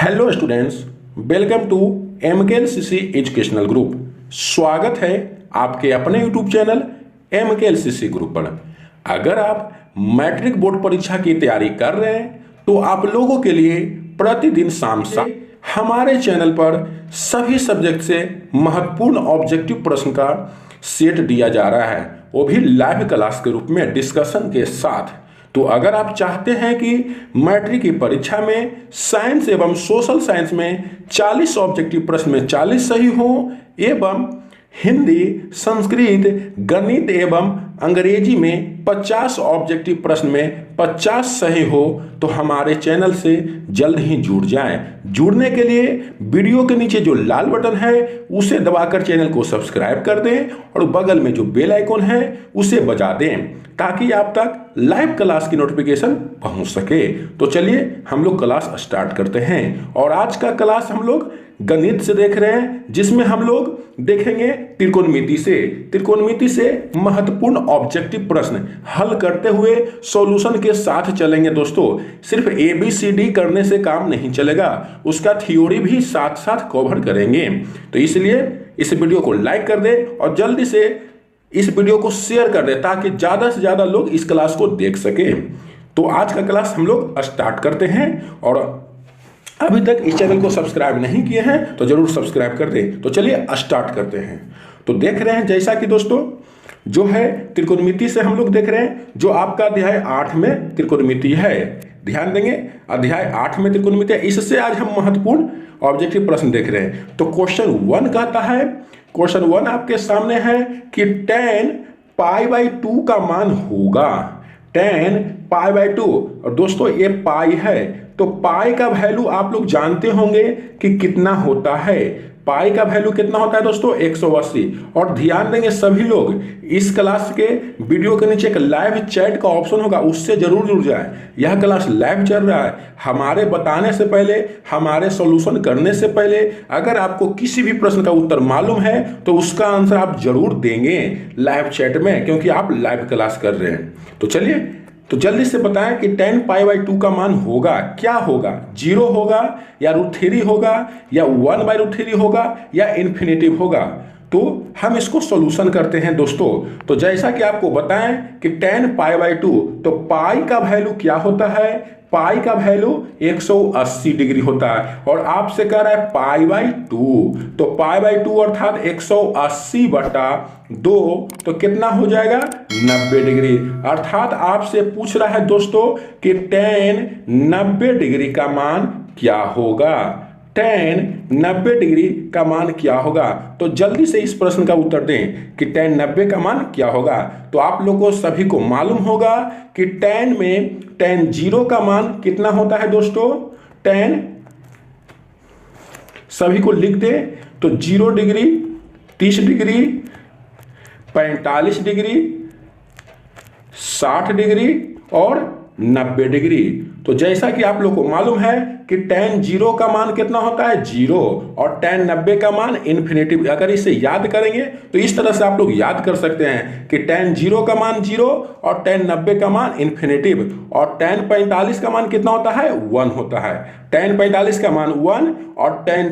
Hello students, welcome to MKLCC educational group. स्वागत है आपके अपने यूट्यूब चैनल एमकेएलसीसी ग्रुप पर। अगर आप मैट्रिक बोर्ड परीक्षा की तैयारी कर रहे हैं तो आप लोगों के लिए प्रतिदिन शाम हमारे चैनल पर सभी सब्जेक्ट से महत्वपूर्ण ऑब्जेक्टिव प्रश्न का सेट दिया जा रहा है, वो भी लाइव क्लास के रूप में डिस्कशन के साथ। तो अगर आप चाहते हैं कि मैट्रिक की परीक्षा में साइंस एवं सोशल साइंस में 40 ऑब्जेक्टिव प्रश्न में 40 सही हो एवं हिंदी, संस्कृत, गणित एवं अंग्रेजी में 50 ऑब्जेक्टिव प्रश्न में 50 सही हो तो हमारे चैनल से जल्द ही जुड़ जाएं। जुड़ने के लिए वीडियो के नीचे जो लाल बटन है उसे दबाकर चैनल को सब्सक्राइब कर दें और बगल में जो बेल आइकन है उसे बजा दें ताकि आप तक लाइव क्लास की नोटिफिकेशन पहुंच सके। तो चलिए हम लोग क्लास स्टार्ट करते हैं और आज का क्लास हम लोग गणित से देख रहे हैं, जिसमें हम लोग देखेंगे त्रिकोणमिति से महत्वपूर्ण ऑब्जेक्टिव प्रश्न हल करते हुए सॉल्यूशन के साथ चलेंगे। दोस्तों, सिर्फ ABCD करने से काम नहीं चलेगा, उसका थ्योरी भी साथ साथ कवर करेंगे। तो इसलिए इस वीडियो को लाइक कर दें और जल्दी से इस वीडियो को शेयर कर दें ताकि ज्यादा से ज्यादा लोग इस क्लास को देख सके। तो आज का क्लास हम लोग स्टार्ट करते हैं और अभी तक इस चैनल को सब्सक्राइब नहीं किए हैं तो जरूर सब्सक्राइब कर दें। तो चलिए स्टार्ट करते हैं। तो देख रहे हैं जैसा कि दोस्तों जो है त्रिकोणमिति से हम लोग देख रहे हैं, जो आपका अध्याय 8 में त्रिकोणमिति है। ध्यान देंगे, अध्याय 8 में त्रिकोणमिति है। इससे आज हम महत्वपूर्ण ऑब्जेक्टिव प्रश्न देख रहे हैं। तो क्वेश्चन 1 कहता है, क्वेश्चन 1 आपके सामने है कि tan π/2 का मान होगा। tan π/2, और दोस्तों ये पाई है तो पाई का वैल्यू आप लोग जानते होंगे कि कितना होता है। पाई का वैल्यू कितना होता है दोस्तों? 180। और ध्यान देंगे सभी लोग, इस क्लास के वीडियो के नीचे एक लाइव चैट का ऑप्शन होगा, उससे जरूर जुड़ जाए। यह क्लास लाइव चल रहा है। हमारे बताने से पहले, हमारे सॉल्यूशन करने से पहले अगर आपको किसी भी प्रश्न का उत्तर मालूम है तो उसका आंसर आप जरूर देंगे लाइव चैट में, क्योंकि आप लाइव क्लास कर रहे हैं। तो चलिए, तो जल्दी से बताएं कि tan π/2 का मान होगा क्या? होगा 0 होगा या √3 होगा या 1/√3 होगा या इन्फिनेटिव होगा। तो हम इसको सॉल्यूशन करते हैं दोस्तों। तो जैसा कि आपको बताएं कि tan π/2, तो पाई का वैल्यू क्या होता है? पाई का वैल्यू 180 डिग्री होता है और आपसे कह रहा है π/2, तो π/2 अर्थात 180/2 तो कितना हो जाएगा? 90 डिग्री। अर्थात आपसे पूछ रहा है दोस्तों कि tan 90 डिग्री का मान क्या होगा। tan 90 डिग्री का मान क्या होगा? तो जल्दी से इस प्रश्न का उत्तर दें कि tan 90 का मान क्या होगा। तो आप लोगों सभी को मालूम होगा कि tan में tan 0 का मान कितना होता है दोस्तों? tan सभी को लिख दे तो 0 डिग्री, 30 डिग्री, 45 डिग्री, 60 डिग्री और 90 डिग्री। तो जैसा कि आप लोग को मालूम है कि tan 0 का मान कितना होता है? 0 और tan 90 का मान इन्फिनेटिव। अगर इसे याद करेंगे तो इस तरह से आप लोग याद कर सकते हैं कि tan 0 का मान 0 और tan 90 का मान इन्फिनेटिव। और tan 45 का मान कितना होता है? 1 होता है। tan 45 का मान 1 और tan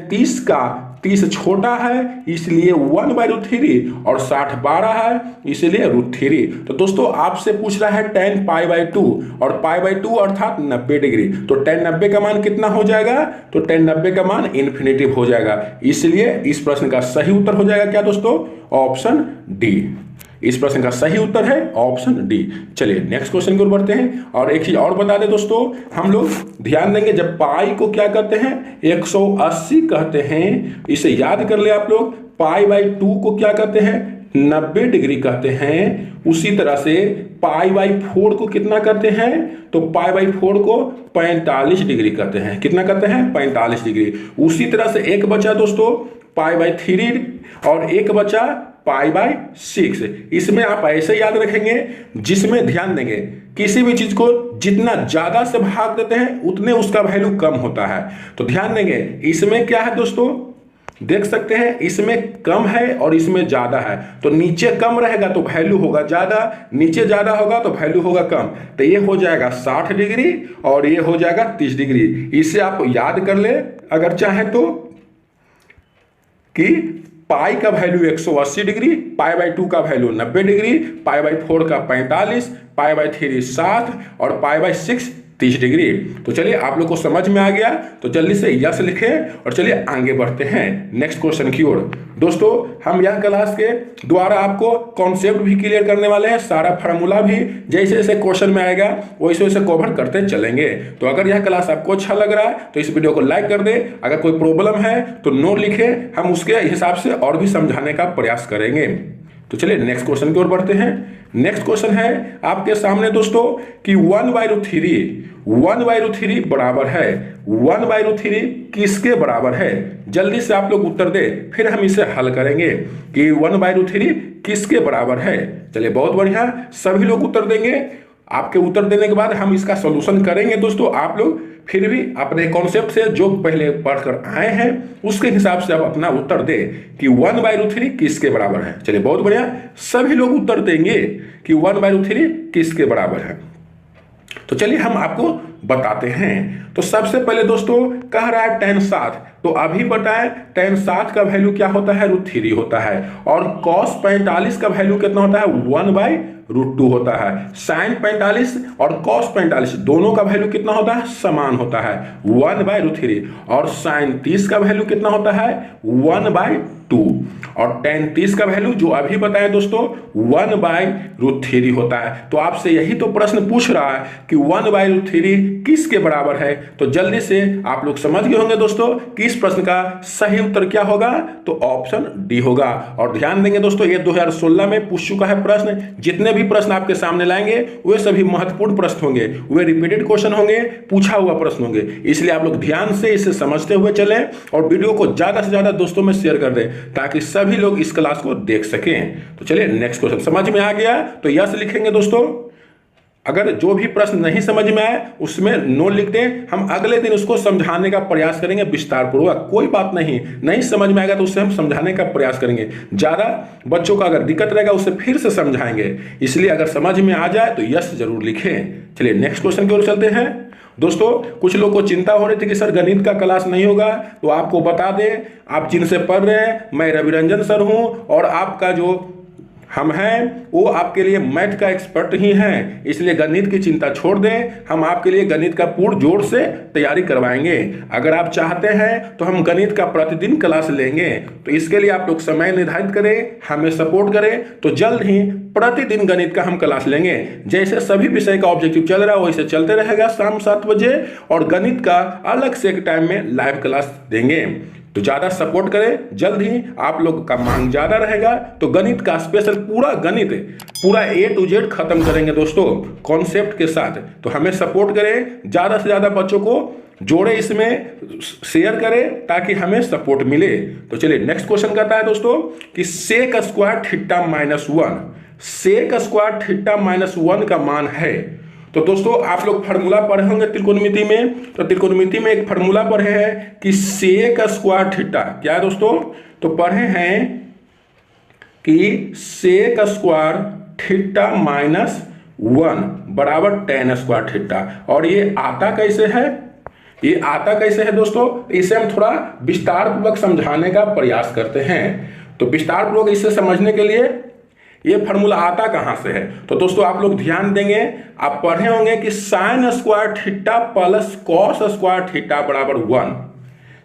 30 छोटा है इसलिए 1/√3 और 60 12 है इसलिए √3। तो दोस्तों आपसे पूछ रहा है tan π/2 और π/2 अर्थात 90 डिग्री। तो tan 90 का मान कितना हो जाएगा? तो tan 90 का मान इन्फिनेटिव हो जाएगा। इसलिए इस प्रश्न का सही उत्तर हो जाएगा क्या दोस्तों? Option D. इस प्रश्न का सही उत्तर है ऑप्शन डी। चलिए नेक्स्ट क्वेश्चन की ओर बढ़ते हैं। और एक चीज और बता दें दोस्तों, हम लोग ध्यान देंगे जब पाई को क्या कहते हैं? 180 कहते हैं। इसे याद कर ले आप लोग। π/2 को क्या कहते हैं? 90 डिग्री कहते हैं। उसी तरह से π/4 को कितना कहते हैं? तो π/4 को 45 डिग्री कहते हैं। कितना कहते हैं? 45 डिग्री। उसी तरह से एक बचा दोस्तों π/3 और एक बचा π/6। इसमें आप ऐसे याद रखेंगे जिसमें ध्यान देंगे किसी भी चीज को जितना ज्यादा से भाग देते हैं उतने उसका वैल्यू कम होता है। तो ध्यान देंगे इसमें क्या है दोस्तों देख सकते हैं इसमें कम है और इसमें ज्यादा है, तो नीचे कम रहेगा तो वैल्यू होगा ज्यादा, नीचे ज्यादा होगा तो वैल्यू होगा कम। तो ये हो जाएगा 60 डिग्री और ये हो जाएगा 30 डिग्री। इसे आप याद कर ले अगर चाहें तो, कि पाई का वैल्यू 180 डिग्री, पाई बाई 2 का वैल्यू 90 डिग्री, पाई बाई 4 का 45, पाई बाई 3 60 और पाई बाई 6 30 डिग्री। तो चलिए आप लोग को समझ में आ गया, तो जल्दी से यस लिखें और चलिए आगे बढ़ते हैं नेक्स्ट क्वेश्चन की ओर। दोस्तों हम यह क्लास के द्वारा आपको कॉन्सेप्ट भी क्लियर करने वाले हैं, सारा फार्मूला भी जैसे जैसे क्वेश्चन में आएगा वैसे वैसे कवर करते चलेंगे। तो अगर यह क्लास आपको अच्छा लग रहा है तो इस वीडियो को लाइक कर दे, अगर कोई प्रॉब्लम है तो नोट लिखे, हम उसके हिसाब से और भी समझाने का प्रयास करेंगे। तो चलिए नेक्स्ट क्वेश्चन की ओर बढ़ते हैं। नेक्स्ट क्वेश्चन है आपके सामने दोस्तों कि 1/√3 बराबर है, 1/√3 किसके बराबर है? जल्दी से आप लोग उत्तर दे, फिर हम इसे हल करेंगे कि 1/√3 किसके बराबर है। चलिए बहुत बढ़िया, सभी लोग उत्तर देंगे। आपके उत्तर देने के बाद हम इसका सॉल्यूशन करेंगे। दोस्तों आप लोग फिर भी अपने कॉन्सेप्ट से जो पहले पढ़कर आए हैं उसके हिसाब से आप अपना उत्तर दे कि 1/√3 किसके बराबर है। चलिए बहुत बढ़िया, सभी लोग उत्तर देंगे कि 1/√3 किसके बराबर है। तो चलिए हम आपको बताते हैं। तो सबसे पहले दोस्तों कह रहा है tan 7, तो अभी बताएं tan 7 का वैल्यू क्या होता है? √3 होता है। और cos 45 का वैल्यू कितना होता है? 1/√2 होता है। sin 45 और cos 45 दोनों का वैल्यू कितना होता है? समान होता है, 1/√3। और sin 30 का वैल्यू कितना होता है? 1/2। और tan 30 का वैल्यू जो अभी बताएं दोस्तों 1/√3 होता है। तो आपसे यही तो प्रश्न पूछ रहा है कि 1/√3 किसके बराबर है। तो जल्दी से आप लोग समझ गए होंगे दोस्तों कि इस प्रश्न का सही उत्तर क्या होगा, तो ऑप्शन डी होगा। और ध्यान देंगे दोस्तों ये 2016 में पूछ चुका है प्रश्न। जितने भी प्रश्न आपके सामने लाएंगे वे सभी महत्वपूर्ण प्रश्न होंगे, वे रिपीटेड क्वेश्चन होंगे, पूछा हुआ प्रश्न होंगे। इसलिए आप लोग ध्यान से इसे समझते हुए चलें और वीडियो को ज्यादा से ज्यादा दोस्तों में शेयर कर दें ताकि सभी लोग इस क्लास को देख सकें। तो चलिए नेक्स्ट क्वेश्चन समझ में आ गया तो यस लिखेंगे दोस्तों। अगर जो भी प्रश्न नहीं समझ में आए उसमें नो लिख दें, हम अगले दिन उसको समझाने का प्रयास करेंगे विस्तार पूर्वक। कोई बात नहीं समझ में आएगा तो उससे हम समझाने का प्रयास करेंगे। ज्यादा बच्चों का अगर दिक्कत रहेगा उससे फिर से समझाएंगे। इसलिए अगर समझ में आ जाए तो यस जरूर लिखें। चलिए नेक्स्ट क्वेश्चन की ओर चलते हैं। दोस्तों कुछ लोग को चिंता हो रही थी कि सर गणित का क्लास नहीं होगा, तो आपको बता दें आप जिनसे पढ़ रहे हैं मैं रविरंजन सर हूं और आपका जो हम हैं वो आपके लिए मैथ का एक्सपर्ट ही हैं। इसलिए गणित की चिंता छोड़ दें, हम आपके लिए गणित का पूर्ण जोर से तैयारी करवाएंगे। अगर आप चाहते हैं तो हम गणित का प्रतिदिन क्लास लेंगे। तो इसके लिए आप लोग समय निर्धारित करें, हमें सपोर्ट करें, तो जल्द ही प्रतिदिन गणित का हम क्लास लेंगे। जैसे सभी विषय का ऑब्जेक्टिव चल रहा है वैसे चलते रहेगा शाम 7 बजे, और गणित का अलग से एक टाइम में लाइव क्लास देंगे। तो ज्यादा सपोर्ट करें, जल्द ही आप लोग का मांग ज्यादा रहेगा तो गणित का स्पेशल पूरा गणित पूरा A to Z खत्म करेंगे दोस्तों कॉन्सेप्ट के साथ। तो हमें सपोर्ट करें, ज्यादा से ज्यादा बच्चों को जोड़े, इसमें शेयर करें ताकि हमें सपोर्ट मिले। तो चलिए नेक्स्ट क्वेश्चन कहता है दोस्तों कि sec square theta -1, sec square theta -1 का मान है। तो दोस्तों आप लोग फार्मूला पढ़े होंगे त्रिकोणमिति में, तो त्रिकोणमिति में एक फार्मूला पढ़े हैं कि सेक स्क्वायर थीटा क्या है दोस्तों, तो पढ़े हैं कि सेक स्क्वायर थीटा -1 बराबर tan स्क्वायर थीटा। और ये आता कैसे है, ये आता कैसे है दोस्तों, इसे हम थोड़ा विस्तार पूर्वक समझाने का प्रयास करते हैं। तो विस्तार पूर्वक इसे समझने के लिए ये फार्मूला आता कहां से है, तो दोस्तों आप लोग ध्यान देंगे, आप पढ़े होंगे कि sine square theta plus cos square theta बराबर 1,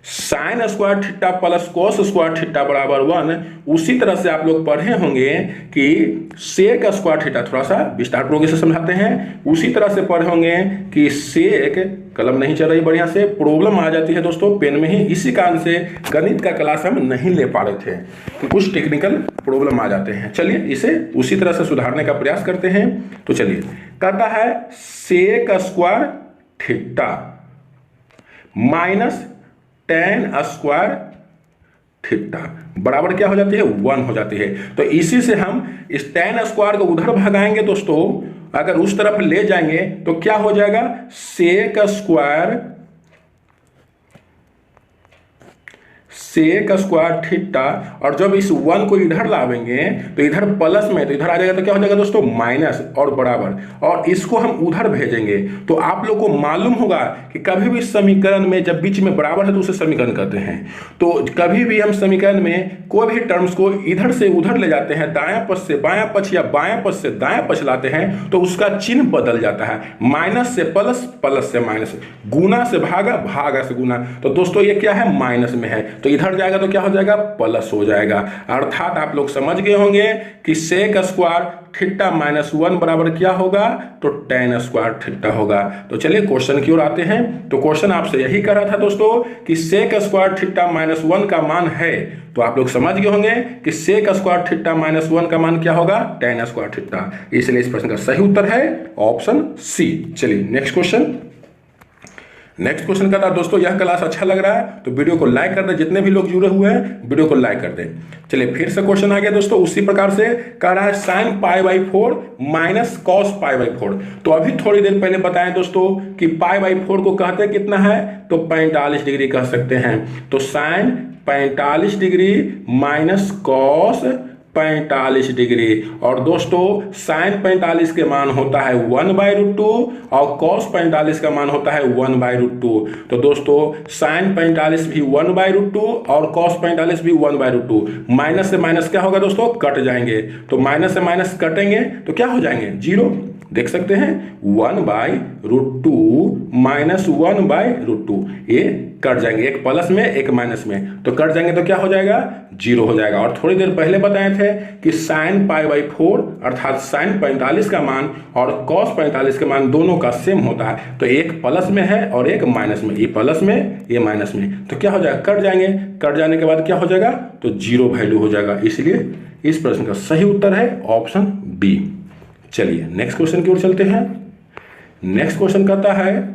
sine square theta plus cos square theta बराबर 1। उसी तरह से आप लोग पढ़े होंगे कि सेक स्क्वायर थीटा, थोड़ा सा विस्तार पूर्वक से समझाते हैं। उसी तरह से पढ़े होंगे कि सेक, कलम नहीं चल रही बढ़िया से, प्रॉब्लम आ जाती है दोस्तों पेन में ही, इसी कारण से गणित का क्लास हम नहीं ले पा रहे थे, तो कुछ टेक्निकल प्रॉब्लम आ जाते हैं। चलिए इसे उसी तरह से सुधारने का प्रयास करते हैं। तो चलिए कहता है sec square theta minus tan square theta बराबर क्या हो जाती है, 1 हो जाती है। तो इसी से हम इस tan स्क्वायर को उधर भगाएंगे दोस्तों, अगर उस तरफ ले जाएंगे तो क्या हो जाएगा, सेक स्क्वायर थीटा, और जब इस 1 को इधर लावेंगे तो इधर प्लस में, तो इधर आ जाएगा तो क्या हो जाएगा दोस्तों माइनस और बराबर, और इसको हम उधर भेजेंगे। तो आप लोग को मालूम होगा कि कभी भी समीकरण में जब बीच में बराबर है तो उसे समीकरण कहते हैं। तो कभी भी हम समीकरण में कोई भी टर्म्स को इधर से उधर ले जाते हैं, दायां पक्ष से बायां पक्ष या बायां पक्ष से दायां पक्ष लाते हैं, तो उसका चिन्ह बदल जाता है। माइनस से प्लस, प्लस से माइनस, गुना से भागा, भागा से गुना। तो दोस्तों ये क्या है, माइनस में है, तो इधर जाएगा तो क्या हो जाएगा, प्लस हो जाएगा। अर्थात आप लोग समझ गए होंगे कि सेक स्क्वायर थीटा माइनस 1 बराबर क्या होगा, तो tan स्क्वायर थीटा होगा। तो चलिए क्वेश्चन की ओर आते हैं। तो क्वेश्चन आपसे यही कर रहा था दोस्तों कि सेक स्क्वायर थीटा माइनस 1 का मान है, तो आप लोग समझ गए होंगे कि सेक स्क्वायर थीटा माइनस 1 का मान क्या होगा, tan स्क्वायर थीटा। इसलिए इस प्रश्न का सही उत्तर है ऑप्शन सी। चलिए नेक्स्ट क्वेश्चन। नेक्स्ट क्वेश्चन का था दोस्तों, यह क्लास अच्छा लग रहा है तो वीडियो को लाइक कर दें, जितने भी लोग जुड़े हुए हैं वीडियो को लाइक कर दें। चलिए फिर से क्वेश्चन आ गया दोस्तों, उसी प्रकार से कह रहा है sin π/4 माइनस cos π/4। तो अभी थोड़ी देर पहले बताएं दोस्तों कि π/4 को कहते कितना है, तो 45 डिग्री कह सकते हैं। तो sin 45 degree minus cos 45 degree, और दोस्तों sin 45 के मान होता है 1/√2 और cos 45 का मान होता है 1/√2। तो दोस्तों sin 45 भी 1/√2 और cos 45 भी 1/√2। माइनस से माइनस क्या होगा दोस्तों, कट जाएंगे। तो माइनस से माइनस कटेंगे तो क्या हो जाएंगे, जीरो। देख सकते हैं 1/√2 माइनस 1/√2, ये कट जाएंगे, एक प्लस में एक माइनस में, तो कट जाएंगे तो क्या हो जाएगा, जीरो हो जाएगा। और थोड़ी देर पहले बताए थे कि sin π/4 अर्थात sin 45 का मान और cos 45 का मान दोनों का सेम होता है, तो एक प्लस में है और एक माइनस में, ये प्लस में ये माइनस में, तो क्या हो जाएगा, कट जाएंगे। कट जाने के बाद क्या हो जाएगा, तो जीरो वैल्यू हो जाएगा। इसलिए इस प्रश्न का सही उत्तर है ऑप्शन बी। चलिए नेक्स्ट क्वेश्चन की ओर चलते हैं। नेक्स्ट क्वेश्चन कहता है,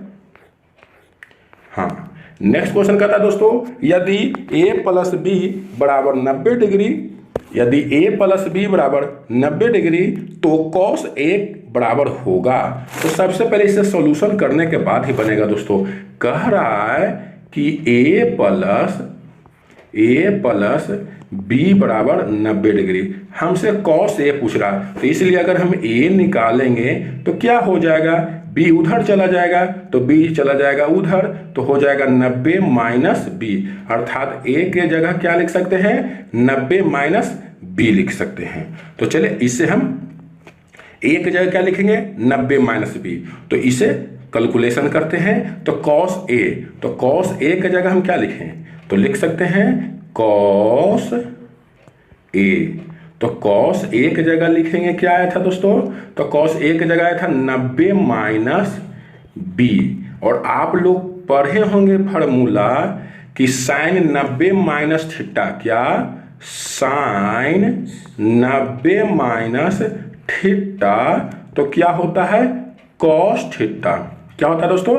हाँ नेक्स्ट क्वेश्चन कहता है दोस्तों, यदि a प्लस बी बराबर 90 डिग्री, यदि a प्लस बी बराबर 90 डिग्री तो cos 1 बराबर होगा। तो सबसे पहले इसे सॉल्यूशन करने के बाद ही बनेगा दोस्तों। कह रहा है कि a प्लस बी बराबर 90 डिग्री, हमसे cos a पूछ रहा है, तो इसलिए अगर हम a निकालेंगे तो क्या हो जाएगा, b उधर चला जाएगा तो b चला जाएगा उधर, तो हो जाएगा 90 माइनस b, अर्थात a के जगह क्या लिख सकते हैं, 90 माइनस b लिख सकते हैं। तो चलिए इससे हम a की जगह क्या लिखेंगे, 90 माइनस b, तो इसे कैलकुलेशन करते हैं। तो cos a, तो cos a की जगह हम क्या लिखें, तो लिख सकते हैं cos a। तो cos a की जगह लिखेंगे, क्या आया था दोस्तों, तो cos a की जगह आया था 90 माइनस b, और आप लोग पढ़े होंगे फार्मूला कि sin 90 माइनस थीटा, क्या sin 90 माइनस थीटा, तो क्या होता है cos थीटा। क्या होता है दोस्तों,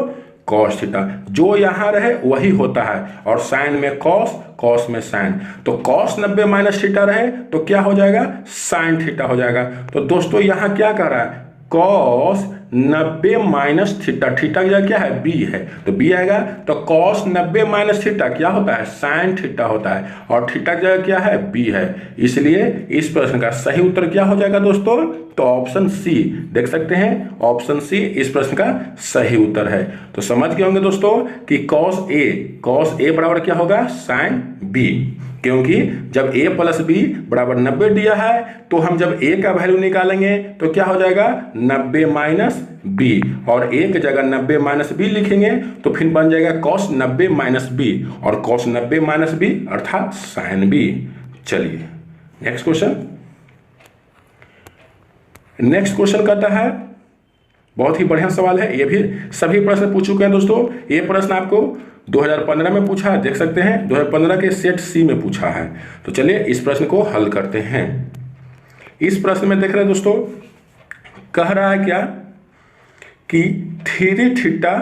cos थीटा, जो यहां रहे वही होता है, और साइन में cos, cos में साइन, तो cos 90 माइनस थीटा रहे तो क्या हो जाएगा, साइन थीटा हो जाएगा। तो दोस्तों यहां क्या कर रहा है, cos 90 माइनस थीटा, थीटा की जगह क्या है, b है, तो b आएगा। तो cos 90 माइनस थीटा क्या होता है, साइन थीटा होता है, और थीटा की जगह क्या है, b है। इसलिए इस प्रश्न का सही उत्तर क्या हो जाएगा दोस्तों, तो ऑप्शन सी। देख सकते हैं ऑप्शन सी इस प्रश्न का सही उत्तर है। तो समझ गए होंगे दोस्तों कि cos a बराबर क्या होगा, साइन b, क्योंकि जब a प्लस बी बराबर 90 दिया है तो हम जब a का वैल्यू निकालेंगे तो क्या हो जाएगा, 90 माइनस b, और a की जगह 90 माइनस b लिखेंगे तो फिर बन जाएगा cos 90 माइनस b, और cos 90 माइनस b अर्थात साइन b। चलिए नेक्स्ट क्वेश्चन। नेक्स्ट क्वेश्चन कहता है, बहुत ही बढ़िया सवाल है, ये भी सभी प्रश्न पूछ चुके हैं दोस्तों। ये प्रश्न आपको 2015 में पूछा है, देख सकते हैं 2015 के सेट सी में पूछा है। तो चलिए इस प्रश्न को हल करते हैं। इस प्रश्न में देख रहे हैं दोस्तों, कह रहा है क्या कि 3 थीटा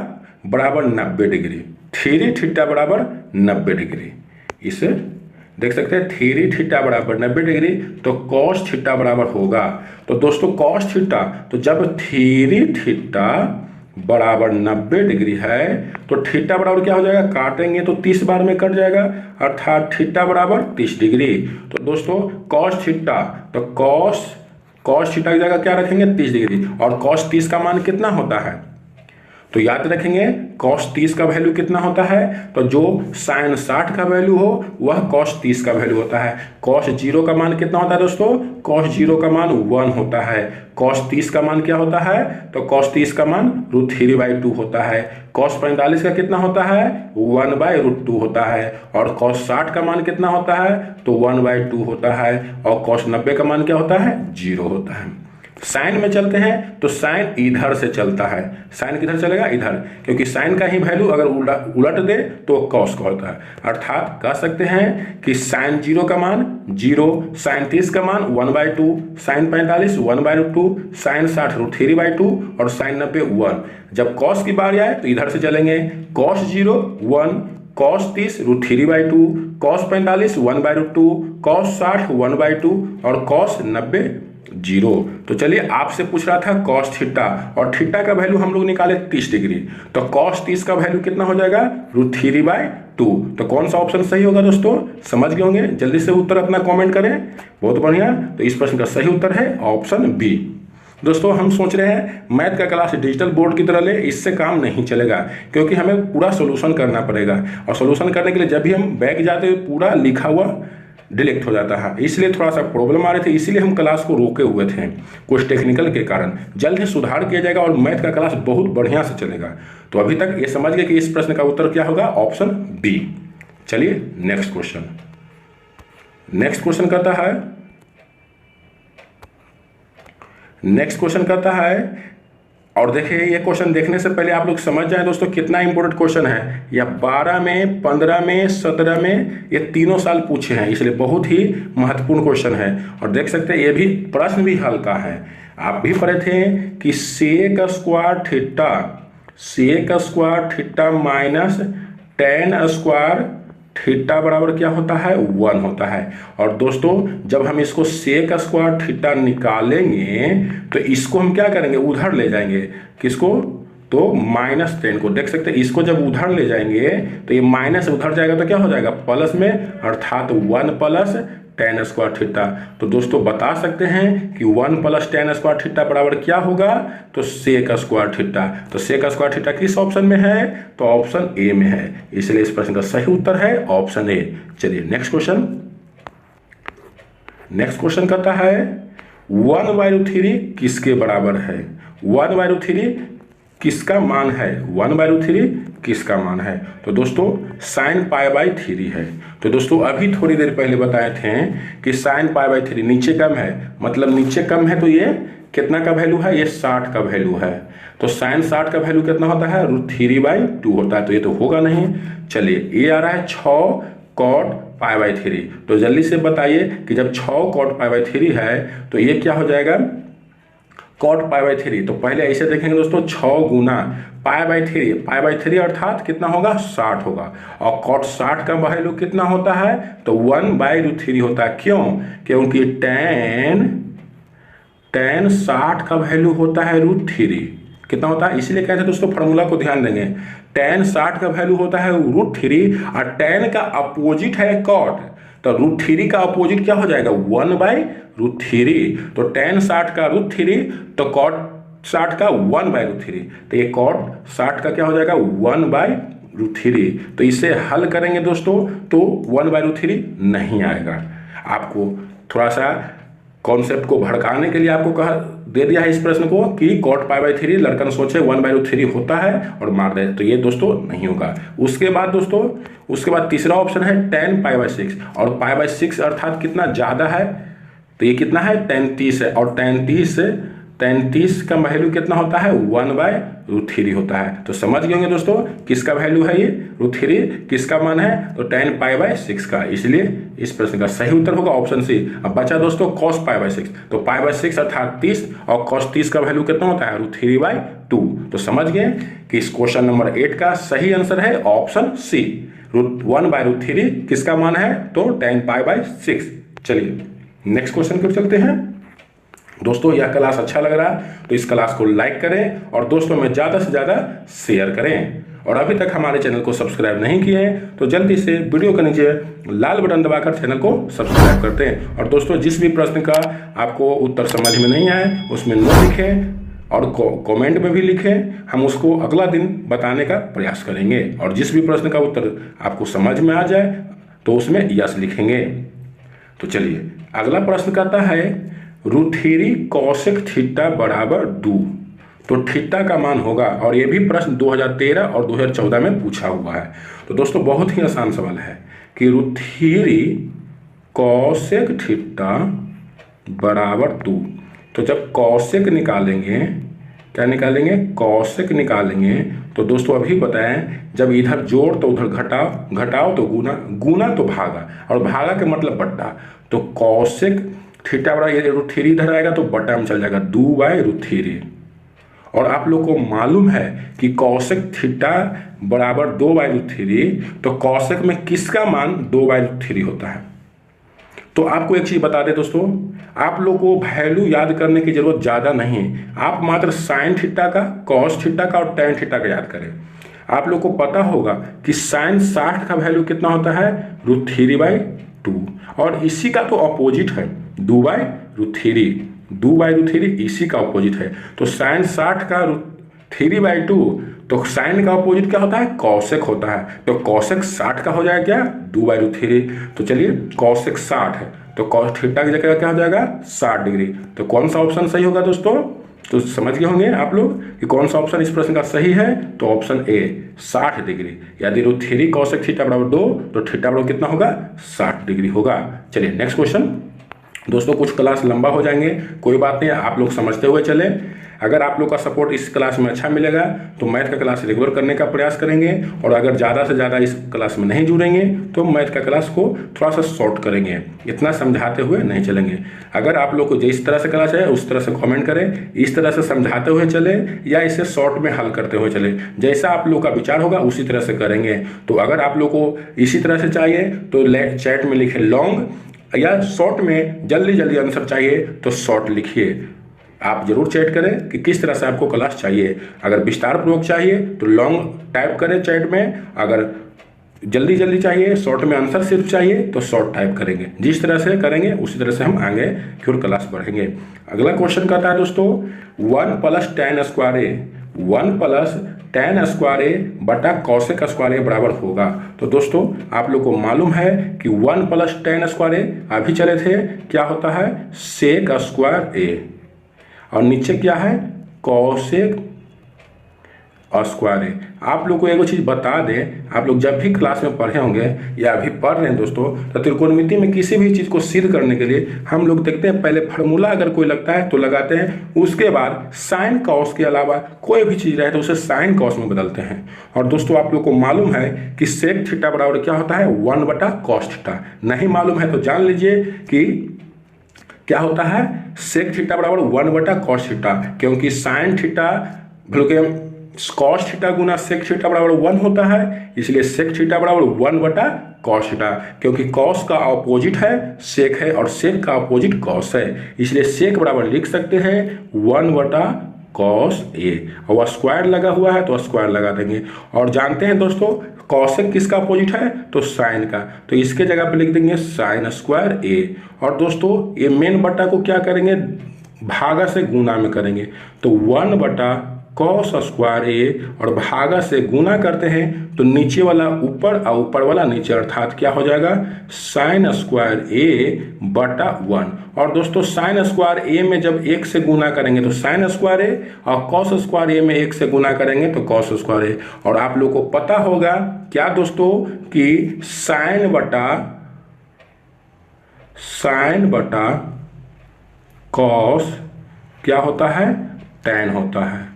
बराबर 90 डिग्री, 3 थीटा बराबर 90 डिग्री, इसे देख सकते हैं 3 थीटा बराबर 90 डिग्री, तो cos थीटा बराबर होगा। तो दोस्तों cos थीटा, तो जब 3 थीटा बराबर 90 डिग्री है तो थीटा बराबर क्या हो जाएगा, काटेंगे तो 30 बार में कट जाएगा, अर्थात थीटा बराबर 30 डिग्री। तो दोस्तों कॉस थीटा, तो कॉस थीटा की जगह क्या रखेंगे, 30 डिग्री। और कॉस 30 का मान कितना होता है, तो याद रखेंगे कॉस 30 का वैल्यू कितना होता है, तो जो साइन 60 का वैल्यू हो वह कॉस 30 का वैल्यू होता है। कॉस 0 का मान कितना होता है दोस्तों, कॉस 0 का मान 1 होता है। कॉस 30 का मान क्या होता है, तो कॉस 30 का मान √3/2 होता है। कॉस 45 का कितना होता है, 1/√2 होता है। और कॉस 60 का मान कितना होता है, तो 1/2 होता है। और कॉस 90 का मान क्या होता है, 0 होता है। साइन में चलते हैं तो साइन इधर से चलता है। साइन किधर चलेगा, इधर, क्योंकि साइन का ही वैल्यू अगर उलट दे तो कॉस का होता है। अर्थात कह सकते हैं कि साइन 0 का मान 0, साइन 30 का मान 1/2, साइन 45 1/2, साइन 60 √3/2 और साइन 90 1। जब कॉस की बारी आए तो इधर से चलेंगे, कॉस 0 1, कॉस 30 √3/2, कॉस 45 1/2, कॉस 60 1/2 और कॉस 90 0। तो चलिए आपसे पूछ रहा था कॉस थीटा, और थीटा का वैल्यू हम लोग निकाले 30 डिग्री, तो कॉस 30 का वैल्यू कितना हो जाएगा, √3/2। तो कौन सा ऑप्शन सही होगा दोस्तों, समझ गए होंगे। जल्दी से उत्तर अपना कमेंट करें, बहुत बढ़िया। तो इस प्रश्न का सही उत्तर है ऑप्शन बी। दोस्तों हम सोच रहे हैं मैथ का क्लास डिजिटल बोर्ड की तरह ले, इससे काम नहीं चलेगा, क्योंकि हमें पूरा सोल्यूशन करना पड़ेगा। और सोल्यूशन करने के लिए जब भी हम बैक जाते हैं पूरा लिखा हुआ डिलीट हो जाता है, इसलिए थोड़ा सा प्रॉब्लम आ रही थी, इसीलिए हम क्लास को रोके हुए थे कुछ टेक्निकल के कारण। जल्द ही सुधार किया जाएगा और मैथ का क्लास बहुत बढ़िया से चलेगा। तो अभी तक ये समझ गए कि इस प्रश्न का उत्तर क्या होगा, ऑप्शन बी। चलिए नेक्स्ट क्वेश्चन। नेक्स्ट क्वेश्चन कहता है, और देखिए ये क्वेश्चन देखने से पहले आप लोग समझ जाएं दोस्तों कितना इंपॉर्टेंट क्वेश्चन है। या 12 में, 15 में, 17 में, ये तीनों साल पूछे हैं, इसलिए बहुत ही महत्वपूर्ण क्वेश्चन है। और देख सकते हैं ये भी प्रश्न भी हल्का है। आप भी पढ़े थे कि sec square theta minus tan square theta बराबर क्या होता है, 1 होता है। और दोस्तों जब हम इसको सेक स्क्वायर थीटा निकालेंगे तो इसको हम क्या करेंगे, उधर ले जाएंगे। किसको, तो -10 को। देख सकते हैं इसको जब उधर ले जाएंगे तो ये माइनस उधर जाएगा तो क्या हो जाएगा, प्लस में, अर्थात 1 + tan स्क्वायर थीटा। तो दोस्तों बता सकते हैं कि 1 + tan स्क्वायर थीटा बराबर क्या होगा, तो सेक स्क्वायर थीटा। तो सेक स्क्वायर थीटा किस ऑप्शन में है, तो ऑप्शन ए में है, इसलिए इस प्रश्न का सही उत्तर है ऑप्शन ए। चलिए नेक्स्ट क्वेश्चन कहता है 1/3 किसके बराबर है, 1/3 किसका मान है, 1/3 किसका मान है। तो दोस्तों sin π/3 है। तो दोस्तों अभी थोड़ी देर पहले बताए थे कि sin π/3 नीचे कम है, मतलब नीचे कम है तो ये कितना का वैल्यू है, ये 60 का वैल्यू है। तो sin 60 का वैल्यू कितना होता है, √3/2 होता है, तो ये तो होगा नहीं। चलिए ये आ रहा है 6 cot π/3। तो जल्दी से बताइए कि जब 6 cot π/3 है तो ये क्या हो जाएगा, cot π/3। तो पहले ऐसे देखेंगे दोस्तों, 6 गुना π/3 अर्थात कितना होगा, 60 होगा। और cot 60 का वैल्यू कितना होता है, तो 1/√3 होता है। क्यों, क्योंकि tan 60 का वैल्यू होता है √3। कितना होता है, इसीलिए कहते हैं दोस्तों फॉर्मूला को ध्यान देंगे। tan 60 का वैल्यू होता है √3 और tan का अपोजिट है cot, तो √3 का अपोजिट क्या हो जाएगा, 1/√3। तो tan 60 का √3 तो cot 60 का 1/√3। तो ये cot 60 का क्या हो जाएगा, 1/√3। तो इसे हल करेंगे दोस्तों तो 1/√3 नहीं आएगा। आपको थोड़ा सा कॉन्सेप्ट को भड़काने के लिए आपको कहा दे दिया है इस प्रश्न को कि cot π/3 लड़कन सोचे 1/√3 होता है और मार दे, तो ये दोस्तों नहीं होगा। उसके बाद तीसरा ऑप्शन है tan π/6, और π/6 अर्थात कितना ज़्यादा है, तो ये कितना है, tan 30 है। और tan 30 का वैल्यू कितना होता है, 1/√3 होता है। तो समझ गए होंगे दोस्तों किसका वैल्यू है, ये √3 किसका मान है, तो tan π/6 का। इसलिए इस प्रश्न का सही उत्तर होगा ऑप्शन सी। अब बचा दोस्तों cos π/6, तो π/6 अर्थात 30, और cos 30 का वैल्यू कितना होता है, √3/2। तो समझ गए कि इस क्वेश्चन नंबर 8 का सही आंसर है ऑप्शन सी, 1/√3 किसका मान है, तो tan π/6। चलिए नेक्स्ट क्वेश्चन की ओर चलते हैं। दोस्तों यह क्लास अच्छा लग रहा है तो इस क्लास को लाइक करें और दोस्तों में ज़्यादा से ज़्यादा शेयर करें। और अभी तक हमारे चैनल को सब्सक्राइब नहीं किए हैं तो जल्दी से वीडियो के नीचे लाल बटन दबाकर चैनल को सब्सक्राइब करते हैं। और दोस्तों जिस भी प्रश्न का आपको उत्तर समझ में नहीं आए उसमें नो लिखें और कमेंट में भी लिखें, हम उसको अगला दिन बताने का प्रयास करेंगे। और जिस भी प्रश्न का उत्तर आपको समझ में आ जाए तो उसमें यस लिखेंगे। तो चलिए अगला प्रश्न कहता है रूट3 कॉसेक थीटा बराबर 2। तो थीटा का मान होगा, और ये भी प्रश्न 2013 और 2014 में पूछा हुआ है। तो दोस्तों बहुत ही आसान सवाल है कि रूट3 कॉसेक थीटा बराबर 2। तो जब कॉसेक निकालेंगे, क्या निकालेंगे, कॉसेक निकालेंगे, तो दोस्तों अभी बताएं जब इधर जोड़ तो उधर घटाओ, घटाओ तो गुना, गुना तो भागा, और भागा के मतलब बट्टा। तो कॉसेक थीटा बराबर ये रूट3 इधर आएगा तो बट्टा में चल जाएगा 2/√3। और आप लोग को मालूम है कि कॉसेक थीटा बराबर 2/√3, तो कॉसेक में किसका मान 2/√3 होता है। तो आपको एक चीज बता दें दोस्तों, आप लोग को वैल्यू याद करने की जरूरत ज़्यादा नहीं, आप मात्र साइन थीटा का, कॉस थीटा का और टेन थीटा का याद करें। आप लोग को पता होगा कि साइन 60 का वैल्यू कितना होता है, √3/2, और इसी का तो अपोजिट है 2/√3। 2/√3 इसी का अपोजिट है। तो साइन 60 का √3/2, तो साइन का अपोजिट क्या होता है, कॉसेक होता है। तो कॉसेक 60 का हो जाएगा क्या, 2/√3। तो चलिए कॉसेक 60 है तो कॉस थीटा की जगह क्या हो जाएगा 60 डिग्री। तो कौन सा ऑप्शन सही होगा दोस्तों, तो समझ गए होंगे आप लोग कि कौन सा ऑप्शन इस प्रश्न का सही है। तो ऑप्शन ए 60 डिग्री। यदि √3 कॉसेक थीटा बराबर 2 तो थीटा बराबर कितना होगा, 60 डिग्री होगा। चलिए नेक्स्ट क्वेश्चन। दोस्तों कुछ क्लास लंबा हो जाएंगे, कोई बात नहीं, आप लोग समझते हुए चले। अगर आप लोग का सपोर्ट इस क्लास में अच्छा मिलेगा तो मैथ का क्लास रेगुलर करने का प्रयास करेंगे, और अगर ज़्यादा से ज़्यादा इस क्लास में नहीं जुड़ेंगे तो मैथ का क्लास को थोड़ा सा शॉर्ट करेंगे, इतना समझाते हुए नहीं चलेंगे। अगर आप लोग को जिस तरह से क्लास है उस तरह से कमेंट करें, इस तरह से समझाते हुए चले या इसे शॉर्ट में हल करते हुए चले, जैसा आप लोग का विचार होगा उसी तरह से करेंगे। तो अगर आप लोग को इसी तरह से चाहिए तो चैट में लिखे लॉन्ग, या शॉर्ट में जल्दी जल्दी आंसर चाहिए तो शॉर्ट लिखिए। आप जरूर चैट करें कि किस तरह से आपको क्लास चाहिए। अगर विस्तार पूर्वक चाहिए तो लॉन्ग टाइप करें चैट में, अगर जल्दी जल्दी चाहिए, शॉर्ट में आंसर सिर्फ चाहिए तो शॉर्ट टाइप करेंगे। जिस तरह से करेंगे उसी तरह से हम आगे की ओर क्लास बढ़ेंगे। अगला क्वेश्चन कहता है दोस्तों 1 + tan स्क्वायर ए, 1 + tan स्क्वायर ए बटा कॉसेक स्क्वायर ए बराबर होगा। तो दोस्तों आप लोग को मालूम है कि 1 + tan स्क्वायर ए अभी चले थे, क्या होता है, सेक स्क्वायर ए, और नीचे क्या है, कॉसेक स्क्वायर ए। आप लोग को एक चीज बता दें, आप लोग जब भी क्लास में पढ़े होंगे या अभी पढ़ रहे हैं दोस्तों, तो त्रिकोणमिति में किसी भी चीज को सिद्ध करने के लिए हम लोग देखते हैं पहले फार्मूला अगर कोई लगता है तो लगाते हैं, उसके बाद साइन कॉस के अलावा कोई भी चीज रहे तो उसे साइन कॉस में बदलते हैं। और दोस्तों आप लोग को मालूम है कि सेक थीटा बराबर क्या होता है, 1/cos थीटा। नहीं मालूम है तो जान लीजिए कि क्या होता है, सेक थीटा बराबर 1/cos थीटा, क्योंकि साइन थीटा बल्कि कॉस थीटा गुना सेक थीटा बराबर 1 होता है, इसलिए सेक थीटा बराबर 1/cos थीटा, क्योंकि कॉस का अपोजिट है सेक है और सेक का अपोजिट कॉस है, इसलिए सेक बराबर लिख सकते हैं 1/cos ए, और स्क्वायर लगा हुआ है तो स्क्वायर लगा देंगे। और जानते हैं दोस्तों कॉसेक किसका अपोजिट है, तो साइन का, तो इसके जगह पे लिख देंगे साइन स्क्वायर ए। और दोस्तों ये मेन बटा को क्या करेंगे, भागा से गुना में करेंगे, तो 1/cos स्क्वायर ए, और भागा से गुना करते हैं तो नीचे वाला ऊपर और ऊपर वाला नीचे, अर्थात क्या हो जाएगा, साइन स्क्वायर ए बटा 1। और दोस्तों साइन स्क्वायर ए में जब 1 से गुना करेंगे तो साइन स्क्वायर ए, और कॉस स्क्वायर ए में 1 से गुना करेंगे तो कॉस स्क्वायर ए। और आप लोग को पता होगा क्या दोस्तों कि साइन बटा कॉस क्या होता है, tan होता है।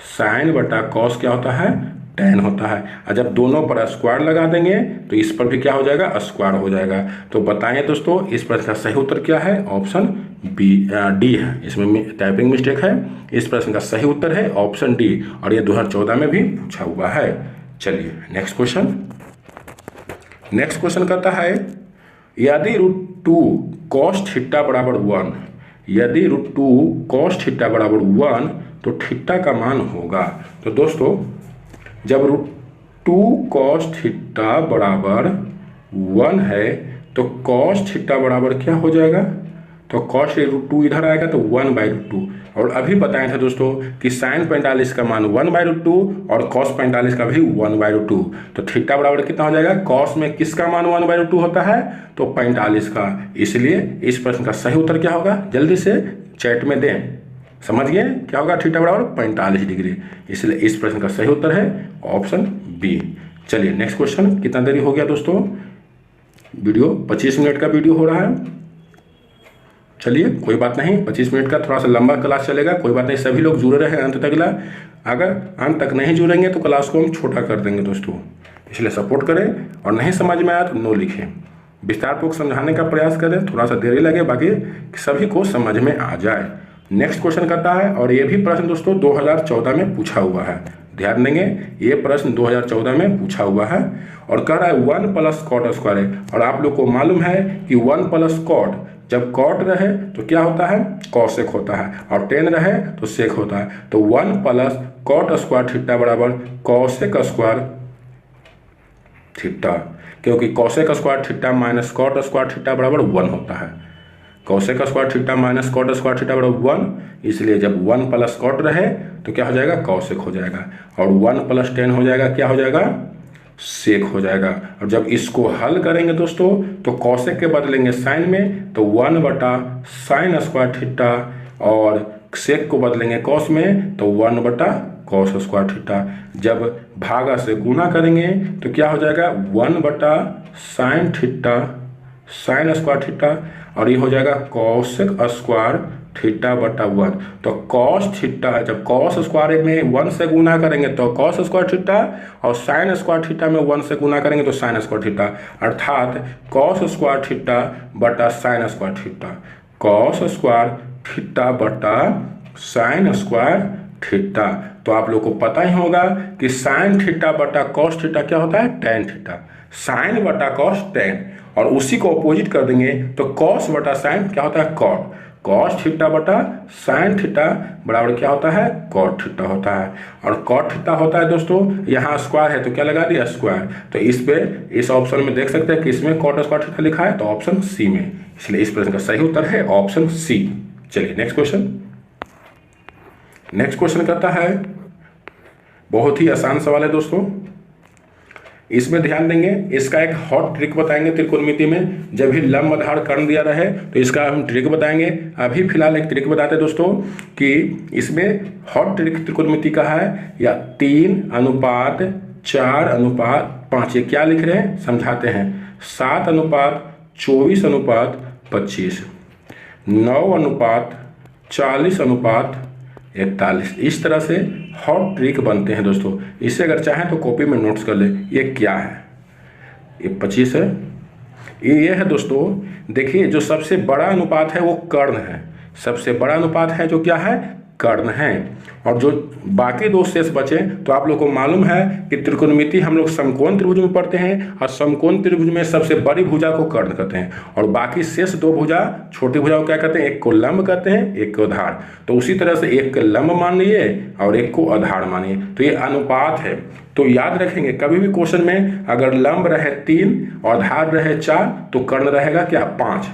साइन बटा कॉस क्या होता है, tan होता है। और जब दोनों पर स्क्वायर लगा देंगे तो इस पर भी क्या हो जाएगा, स्क्वायर हो जाएगा। तो बताएं दोस्तों इस प्रश्न का सही उत्तर क्या है, ऑप्शन डी है। इसमें टाइपिंग मिस्टेक है, इस प्रश्न का सही उत्तर है ऑप्शन डी, और ये 2014 में भी पूछा हुआ है। चलिए नेक्स्ट क्वेश्चन कहता है यदि √2 cos थीटा बराबर 1, यदि √2 cos थीटा बराबर 1 तो थीटा का मान होगा। तो दोस्तों जब √2 cos थीटा बराबर 1 है तो cos थीटा बराबर क्या हो जाएगा, तो cos √2 इधर आएगा तो 1/√2। और अभी बताए थे दोस्तों कि sin 45 का मान 1/√2 और cos 45 का भी 1/√2। तो थीटा बराबर कितना हो जाएगा, cos में किसका मान 1/√2 होता है, तो 45 का। इसलिए इस प्रश्न का सही उत्तर क्या होगा, जल्दी से चैट में दें। समझ गए क्या होगा, थीटा बराबर 45 डिग्री। इसलिए इस प्रश्न का सही उत्तर है ऑप्शन बी। चलिए नेक्स्ट क्वेश्चन। कितना देरी हो गया दोस्तों, वीडियो 25 मिनट का वीडियो हो रहा है। चलिए कोई बात नहीं, 25 मिनट का थोड़ा सा लंबा क्लास चलेगा, कोई बात नहीं, सभी लोग जुड़े रहे अंत तक। अगर अंत तक नहीं जुड़ेंगे तो क्लास को हम छोटा कर देंगे दोस्तों, इसलिए सपोर्ट करें। और नहीं समझ में आया तो नो लिखें, विस्तारपूर्वक समझाने का प्रयास करें, थोड़ा सा देरी लगे, बाकी सभी को समझ में आ जाए। नेक्स्ट क्वेश्चन करता है, और ये भी प्रश्न दोस्तों 2014 में पूछा हुआ है, ध्यान देंगे, ये प्रश्न 2014 में पूछा हुआ है और कह रहा है 1 + cot स्क्वायर है। और आप लोग को मालूम है कि 1 + cot, जब cot रहे तो क्या होता है, cosec होता है, और tan रहे तो sec होता है। तो 1 + cot स्क्वायर थीटा बराबर cosec स्क्वायर थीटा, क्योंकि cosec square theta minus cot square theta बराबर 1 होता है। cosec square theta minus cot square theta बराबर 1, इसलिए जब 1 + cot रहे तो क्या हो जाएगा, cosec हो जाएगा, और 1 + tan हो जाएगा, क्या हो जाएगा, सेक हो जाएगा। और जब इसको हल करेंगे दोस्तों तो cosec के बदलेंगे साइन में, तो 1/sin स्क्वायर थीटा, और सेक को बदलेंगे cos में तो 1/cos स्क्वायर थीटा। जब भागा से गुना करेंगे तो क्या हो जाएगा, 1/sin theta sin square theta, और ये हो जाएगा cosec स्क्वायर थीटा बटा 1। तो cos थीटा, जब cos स्क्वायर में 1 से गुना करेंगे तो cos स्क्वायर थीटा, और sin स्क्वायर थीटा में 1 से गुना करेंगे तो sin स्क्वायर थीटा, अर्थात cos स्क्वायर थीटा बटा sin square theta, cos square theta बटा sin स्क्वायर थीटा। तो आप लोग को पता ही होगा कि sin थीटा बटा cos थीटा क्या होता है, tan थीटा, sin बटा cos tan, और उसी को अपोजिट कर देंगे तो cos बटा sin क्या होता है, cot, cos थीटा बटा sin थीटा बराबर क्या होता है, cot थीटा होता है। और cot थीटा होता है दोस्तों, यहाँ स्क्वायर है तो क्या लगा दिया, स्क्वायर। तो इस पे इस ऑप्शन में देख सकते हैं कि इसमें cot स्क्वायर थीटा लिखा है, तो ऑप्शन सी में, इसलिए इस प्रश्न का सही उत्तर है ऑप्शन सी। चलिए नेक्स्ट क्वेश्चन। नेक्स्ट क्वेश्चन कहता है, बहुत ही आसान सवाल है दोस्तों, इसमें ध्यान देंगे, इसका एक हॉट ट्रिक बताएंगे त्रिकोणमिति में। जब भी लंब आधार कर्ण दिया रहे तो इसका हम ट्रिक बताएंगे। अभी फिलहाल एक ट्रिक बताते हैं दोस्तों कि इसमें हॉट ट्रिक त्रिकोणमिति का है, या 3:4:5, ये क्या लिख रहे हैं समझाते हैं, 7:24:25, 9:40:41, इस तरह से हॉट ट्रिक बनते हैं दोस्तों। इसे अगर चाहें तो कॉपी में नोट्स कर ले। ये क्या है, ये 25 है, ये है दोस्तों, देखिए जो सबसे बड़ा अनुपात है वो कर्ण है, सबसे बड़ा अनुपात है जो क्या है, कर्ण है। और जो बाकी दो शेष बचे, तो आप लोग को मालूम है कि त्रिकोणमिति हम लोग समकोण त्रिभुज में पढ़ते हैं, और समकोण त्रिभुज में सबसे बड़ी भुजा को कर्ण कहते हैं, और बाकी शेष दो भुजा, छोटी भुजा को क्या कहते हैं, एक को लंब कहते हैं, एक को आधार। तो उसी तरह से एक को लंब मान लिए और एक को आधार मानिए, तो ये अनुपात है। तो याद रखेंगे कभी भी क्वेश्चन में अगर लंब रहे 3 और आधार रहे 4 तो कर्ण रहेगा क्या, 5।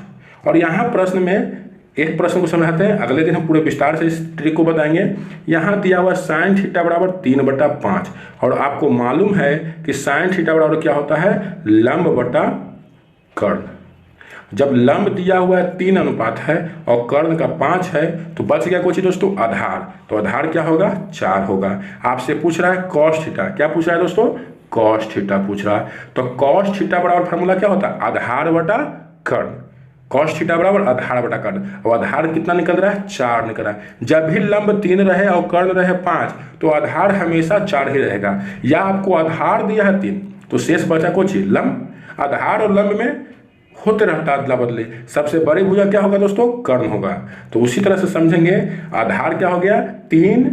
और यहाँ प्रश्न में एक प्रश्न को समझाते हैं, अगले दिन हम पूरे विस्तार से इस ट्रिक को बताएंगे। यहाँ दिया हुआ sin थीटा बराबर 3/5, और आपको मालूम है कि sin थीटा बराबर क्या होता है, लंब बटा कर्ण। जब लंब दिया हुआ है 3 अनुपात है और कर्ण का 5 है, तो बच गया कुछ दोस्तों, आधार। तो आधार क्या होगा, 4 होगा। आपसे पूछ रहा है cos थीटा, क्या पूछ रहा है दोस्तों, cos थीटा पूछ रहा है। तो cos थीटा बराबर फार्मूला क्या होता है, आधार बटा कर्ण, cos थीटा बराबर आधार बटा कर्ण, और आधार कितना निकल रहा है, 4 निकल रहा है। जब भी लंब 3 रहे और कर्ण रहे 5 तो आधार हमेशा 4 ही रहेगा। या आपको आधार दिया है 3 तो शेष बचा कुछ लंब, आधार और लंब में होते रहता अदला बदले। सबसे बड़ी भुजा क्या होगा दोस्तों, कर्ण होगा। तो उसी तरह से समझेंगे, आधार क्या हो गया 3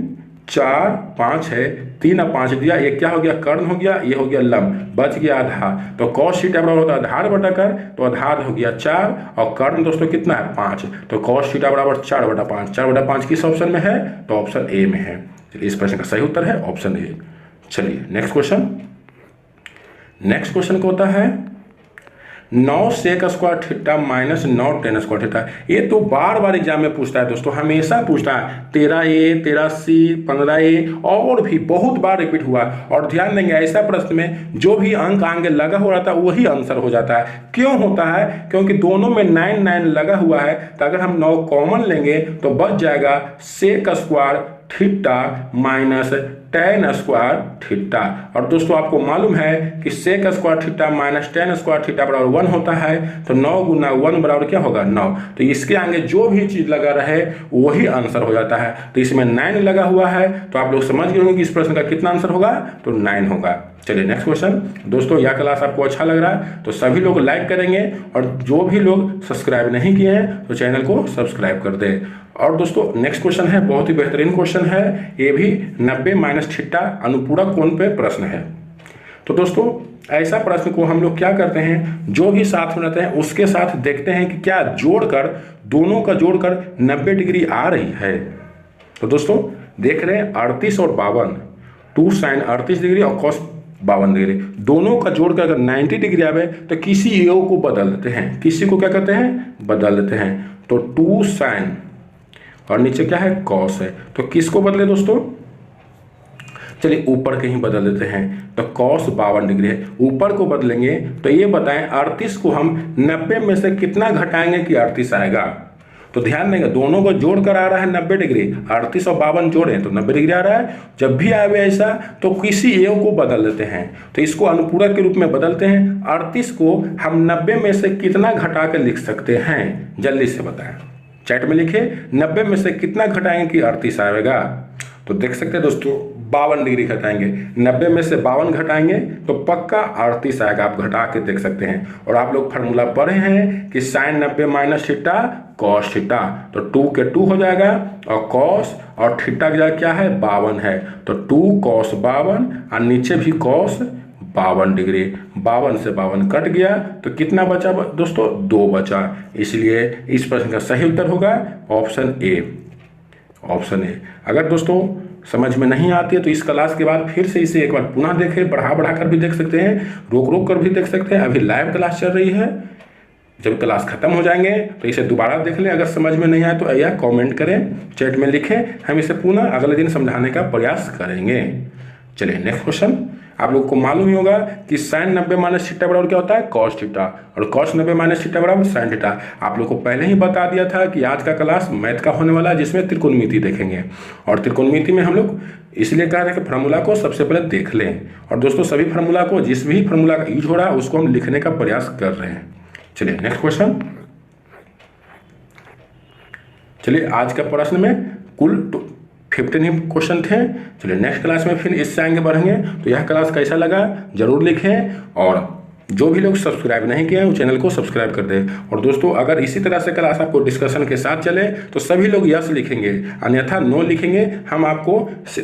4 5 है, 3 और 5 दिया, ये क्या हो गया कर्ण हो गया, ये हो गया लंब, बच गया आधार। तो cos थीटा बराबर होता है आधार बटा कर्ण, तो आधार हो गया 4 और कर्ण दोस्तों कितना है 5, तो cos थीटा बराबर 4/5। 4/5 किस ऑप्शन में है, तो ऑप्शन ए में है। इस प्रश्न का सही उत्तर है ऑप्शन ए। चलिए नेक्स्ट क्वेश्चन। नेक्स्ट क्वेश्चन को होता है 9 sec square theta minus 9 tan square theta. ये तो बार बार एग्जाम में पूछता है दोस्तों, हमेशा पूछता है। 13A 13C 15A और भी बहुत बार रिपीट हुआ। और ध्यान देंगे ऐसा प्रश्न में जो भी अंक आगे लगा हो रहा था वही आंसर हो जाता है। क्यों होता है, क्योंकि दोनों में 9 9 लगा हुआ है, तो अगर हम 9 कॉमन लेंगे तो बच जाएगा sec square theta minus tan square theta. और दोस्तों आपको मालूम है कि sec square theta minus tan square theta बराबर 1 होता है, तो 9 गुना 1 बराबर क्या होगा 9। तो इसके आगे जो भी चीज लगा रहे वही आंसर हो जाता है। तो इसमें 9 लगा हुआ है, तो आप लोग समझ गए होंगे कि इस प्रश्न का कितना आंसर होगा, तो 9 होगा। चलिए नेक्स्ट क्वेश्चन। दोस्तों यह क्लास आपको अच्छा लग रहा है तो सभी लोग लाइक करेंगे, और जो भी लोग सब्सक्राइब नहीं किए हैं तो चैनल को सब्सक्राइब कर दे। और दोस्तों नेक्स्ट क्वेश्चन है, बहुत ही बेहतरीन क्वेश्चन है, ये भी 90 माइनस थीटा अनुपूरक कोण पे प्रश्न है। तो दोस्तों ऐसा प्रश्न को हम लोग क्या करते हैं, जो भी साथ में रहते हैं उसके साथ देखते हैं कि क्या जोड़कर दोनों का जोड़कर 90 डिग्री आ रही है। तो दोस्तों देख रहे हैं 38 और 52, 2 sin 38 डिग्री और cos 52 डिग्री, दोनों का जोड़कर अगर 90 डिग्री आवे तो किसी योग को बदल देते हैं, किसी को क्या करते हैं बदल देते हैं। तो 2 sin और नीचे क्या है cos है, तो किसको बदले दोस्तों, चलिए ऊपर कहीं बदल देते हैं। तो cos 52 डिग्री है, ऊपर को बदलेंगे तो ये बताएं 38 को हम 90 में से कितना घटाएंगे कि 38 आएगा। तो ध्यान देंगे दोनों को जोड़ कर आ रहा है 90 डिग्री, 38 और 52 जोड़े तो 90 डिग्री आ रहा है। जब भी आवे ऐसा तो किसी योग को बदल देते हैं, तो इसको अनुपूरक के रूप में बदलते हैं। 38 को हम 90 में से कितना घटा कर लिख सकते हैं, जल्दी से बताएं, चैट में लिखे 90 में से कितना घटाएंगे कि 38 आएगा। तो देख सकते हैं दोस्तों 52 डिग्री घटाएंगे, 90 में से 52 घटाएंगे तो पक्का 38 आएगा, आप घटा के देख सकते हैं। और आप लोग फार्मूला पढ़े हैं कि sine 90 minus theta cos theta, तो 2 के 2 हो जाएगा और कॉस और थीटा का क्या है 52 है, तो 2 cos 52 और नीचे भी cos 52 डिग्री, 52 से 52 कट गया तो कितना बचा दोस्तों 2 बचा। इसलिए इस प्रश्न का सही उत्तर होगा ऑप्शन ए, ऑप्शन ए। अगर दोस्तों समझ में नहीं आती है तो इस क्लास के बाद फिर से इसे एक बार पुनः देखें, बढ़ा कर भी देख सकते हैं, रोक कर भी देख सकते हैं। अभी लाइव क्लास चल रही है, जब क्लास खत्म हो जाएंगे तो इसे दोबारा देख लें। अगर समझ में नहीं आए तो या कमेंट करें, चैट में लिखें, हम इसे पुनः अगले दिन समझाने का प्रयास करेंगे। चलिए नेक्स्ट क्वेश्चन। आप लोग को मालूम ही होगा कि साइन 90 माइनस थीटा बराबर क्या होता है cos थीटा, और cos 90 माइनस थीटा बराबर साइन थीटा। आप लोग को पहले ही बता दिया था कि आज का क्लास मैथ का होने वाला है, जिसमें त्रिकोणमिति देखेंगे। और त्रिकोणमिति में हम लोग इसलिए कह रहे हैं कि फार्मूला को सबसे पहले देख लें। और दोस्तों सभी फार्मूला को, जिस भी फार्मूला का यूज हो रहा है उसको हम लिखने का प्रयास कर रहे हैं। चलिए नेक्स्ट क्वेश्चन। चलिए आज का प्रश्न में कुल 15 ही क्वेश्चन थे। चलिए नेक्स्ट क्लास में फिर इससे आगे बढ़ेंगे। तो यह क्लास कैसा लगा जरूर लिखें, और जो भी लोग सब्सक्राइब नहीं किए हैं वो चैनल को सब्सक्राइब कर दें। और दोस्तों अगर इसी तरह से क्लास आपको डिस्कशन के साथ चले तो सभी लोग यस लिखेंगे, अन्यथा नो लिखेंगे। हम आपको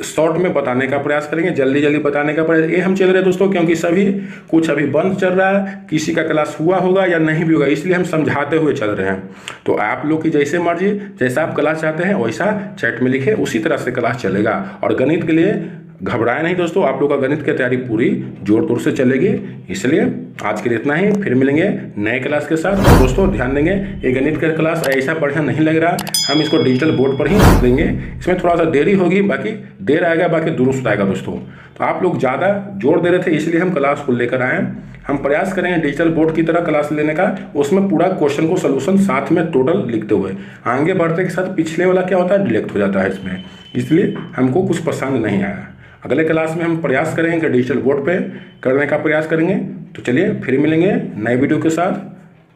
शॉर्ट में बताने का प्रयास करेंगे, जल्दी बताने का प्रयास। ये हम चल रहे हैं दोस्तों क्योंकि सभी कुछ अभी बंद चल रहा है, किसी का क्लास हुआ होगा या नहीं भी होगा, इसलिए हम समझाते हुए चल रहे हैं। तो आप लोग की जैसे मर्जी, जैसा आप क्लास चाहते हैं वैसा चैट में लिखे, उसी तरह से क्लास चलेगा। और गणित के लिए घबराए नहीं दोस्तों, आप लोग का गणित की तैयारी पूरी जोर तोर से चलेगी। इसलिए आज के लिए इतना ही, फिर मिलेंगे नए क्लास के साथ। और दोस्तों ध्यान देंगे ये गणित का क्लास ऐसा बढ़िया नहीं लग रहा, हम इसको डिजिटल बोर्ड पर ही देंगे। इसमें थोड़ा सा देरी होगी, बाकी देर आएगा, बाकी दुरुस्त आएगा दोस्तों। तो आप लोग ज़्यादा जोर दे रहे थे इसलिए हम क्लास को लेकर आए। हम प्रयास करेंगे डिजिटल बोर्ड की तरह क्लास लेने का, उसमें पूरा क्वेश्चन को सोल्यूशन साथ में टोटल लिखते हुए। आगे बढ़ते के साथ पिछले वाला क्या होता है डिलेक्ट हो जाता है इसमें, इसलिए हमको कुछ पसंद नहीं आया। अगले क्लास में हम प्रयास करेंगे कि डिजिटल बोर्ड पे करने का प्रयास करेंगे। तो चलिए फिर मिलेंगे नए वीडियो के साथ,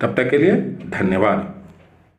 तब तक के लिए धन्यवाद।